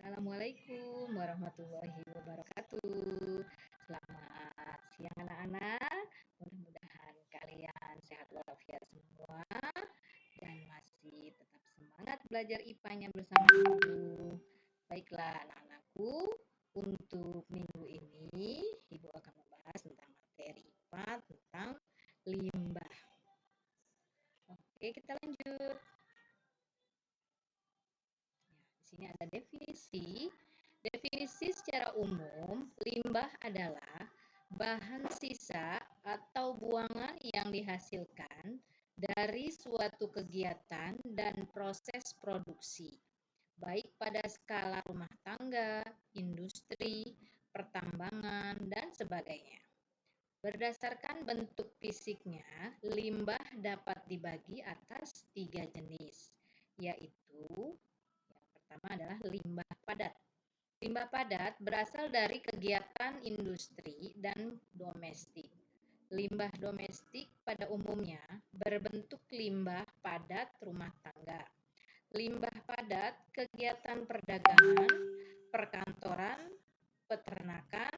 Assalamualaikum warahmatullahi wabarakatuh. Selamat siang anak-anak. Mudah-mudahan kalian sehat walafiat semua dan masih tetap semangat belajar IPA-nya bersama Ibu. Baiklah anak-anakku, untuk minggu ini Ibu akan membahas tentang materi IPA tentang limbah. Oke, kita lanjut. Di sini ada definisi. Definisi secara umum, limbah adalah bahan sisa atau buangan yang dihasilkan dari suatu kegiatan dan proses produksi, baik pada skala rumah tangga, industri, pertambangan, dan sebagainya. Berdasarkan bentuk fisiknya, limbah dapat dibagi atas 3 jenis, yaitu pertama adalah limbah padat. Limbah padat berasal dari kegiatan industri dan domestik. Limbah domestik pada umumnya berbentuk limbah padat rumah tangga. Limbah padat kegiatan perdagangan, perkantoran, peternakan,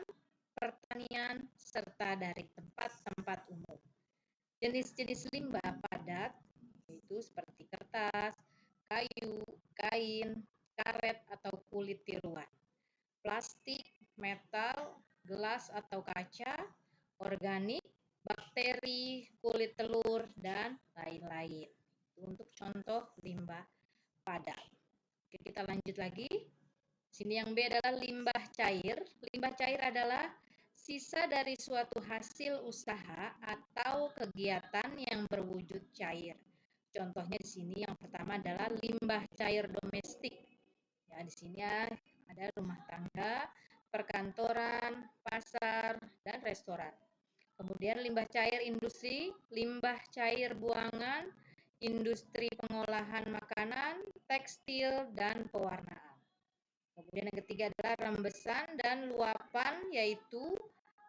pertanian, serta dari tempat-tempat umum. Jenis-jenis limbah padat yaitu seperti kertas, kayu, kain, karet atau kulit tiruan, plastik, metal, gelas atau kaca, organik, bakteri, kulit telur, dan lain-lain. Untuk contoh limbah padat. Oke, kita lanjut lagi. Sini yang B adalah limbah cair. Limbah cair adalah sisa dari suatu hasil usaha atau kegiatan yang berwujud cair. Contohnya di sini yang pertama adalah limbah cair domestik. Ya, di sini ada rumah tangga, perkantoran, pasar, dan restoran. Kemudian limbah cair industri, limbah cair buangan, industri pengolahan makanan, tekstil, dan pewarnaan. Kemudian yang ketiga adalah rembesan dan luapan, yaitu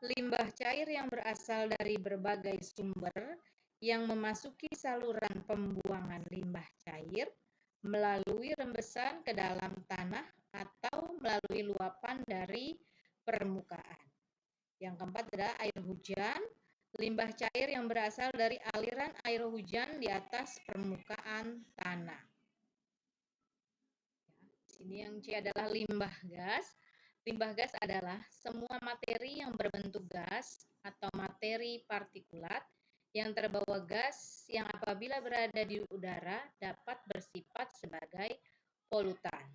limbah cair yang berasal dari berbagai sumber yang memasuki saluran pembuangan limbah cair melalui rembesan ke dalam tanah atau melalui luapan dari permukaan. Yang keempat adalah air hujan, limbah cair yang berasal dari aliran air hujan di atas permukaan tanah. Ini yang C adalah limbah gas. Limbah gas adalah semua materi yang berbentuk gas atau materi partikulat yang terbawa gas yang apabila berada di udara dapat bersifat sebagai polutan.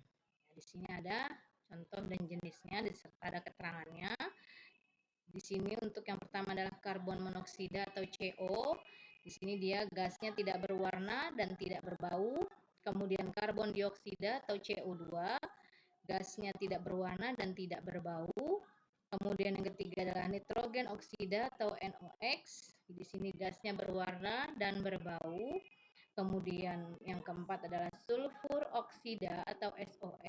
Di sini ada contoh dan jenisnya, diserta ada keterangannya. Di sini untuk yang pertama adalah karbon monoksida atau CO. Di sini dia gasnya tidak berwarna dan tidak berbau. Kemudian karbon dioksida atau CO2, gasnya tidak berwarna dan tidak berbau. Kemudian yang ketiga adalah nitrogen oksida atau NOx. Di sini gasnya berwarna dan berbau. Kemudian yang keempat adalah sulfur oksida atau SOx.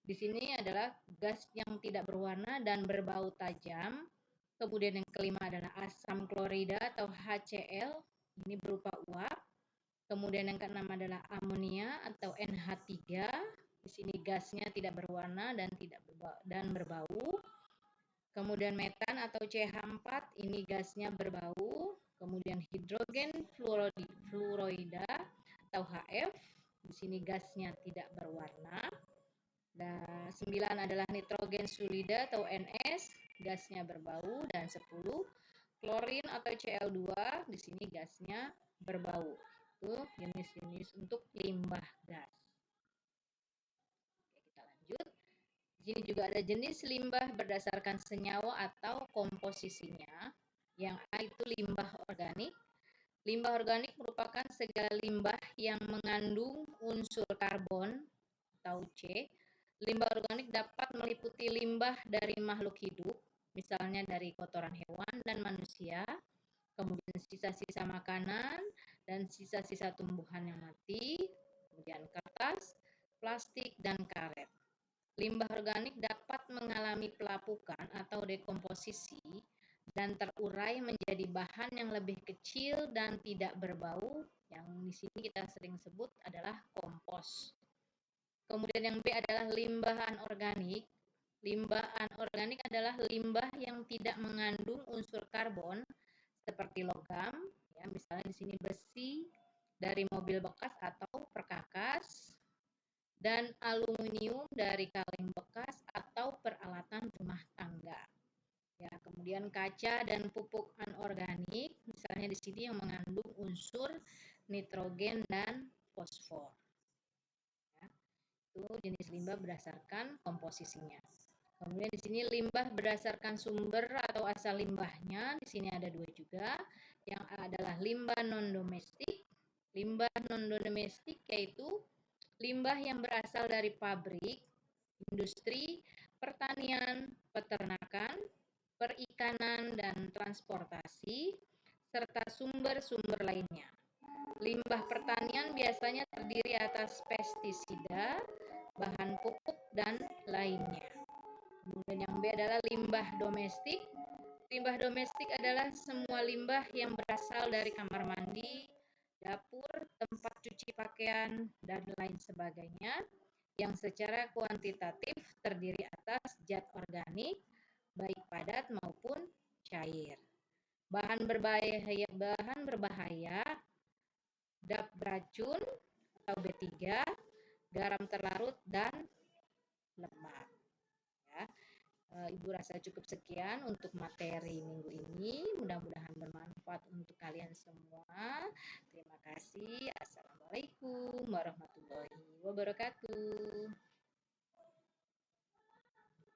Di sini adalah gas yang tidak berwarna dan berbau tajam. Kemudian yang kelima adalah asam klorida atau HCl. Ini berupa uap. Kemudian yang keenam adalah amonia atau NH3. Di sini gasnya tidak berwarna dan berbau. Kemudian metan atau CH4, ini gasnya berbau. Kemudian hidrogen fluorida atau HF, di sini gasnya tidak berwarna. Dan 9 adalah nitrogen sulfida atau NS, gasnya berbau. Dan 10 klorin atau Cl2, di sini gasnya berbau. Itu jenis-jenis untuk limbah gas. Oke, kita lanjut. Di sini juga ada jenis limbah berdasarkan senyawa atau komposisinya. Yang A itu limbah organik. Limbah organik merupakan segala limbah yang mengandung unsur karbon atau C. Limbah organik dapat meliputi limbah dari makhluk hidup, misalnya dari kotoran hewan dan manusia, kemudian sisa-sisa makanan dan sisa-sisa tumbuhan yang mati, kemudian kertas, plastik, dan karet. Limbah organik dapat mengalami pelapukan atau dekomposisi dan terurai menjadi bahan yang lebih kecil dan tidak berbau, yang di sini kita sering sebut adalah kompos. Kemudian yang B adalah limbah anorganik. Limbah anorganik adalah limbah yang tidak mengandung unsur karbon seperti logam, ya, misalnya di sini besi dari mobil bekas atau perkakas, dan aluminium dari kaleng bekas atau peralatan rumah tangga. Ya, kemudian kaca dan pupuk anorganik, misalnya di sini yang mengandung unsur nitrogen dan fosfor. Ya, itu jenis limbah berdasarkan komposisinya. Kemudian di sini limbah berdasarkan sumber atau asal limbahnya. Di sini ada dua juga, yang adalah limbah non-domestik. Limbah non-domestik yaitu limbah yang berasal dari pabrik, industri, pertanian, peternakan, perikanan, dan transportasi, serta sumber-sumber lainnya. Limbah pertanian biasanya terdiri atas pestisida, bahan pupuk, dan lainnya. Kemudian yang B adalah limbah domestik. Limbah domestik adalah semua limbah yang berasal dari kamar mandi, dapur, tempat cuci pakaian, dan lain sebagainya, yang secara kuantitatif terdiri atas zat organik, baik padat maupun cair. Bahan berbahaya, zat beracun atau B3, garam terlarut, dan lemak. Ya. Ibu rasa cukup sekian untuk materi minggu ini. Mudah-mudahan bermanfaat untuk kalian semua. Terima kasih. Assalamualaikum warahmatullahi wabarakatuh.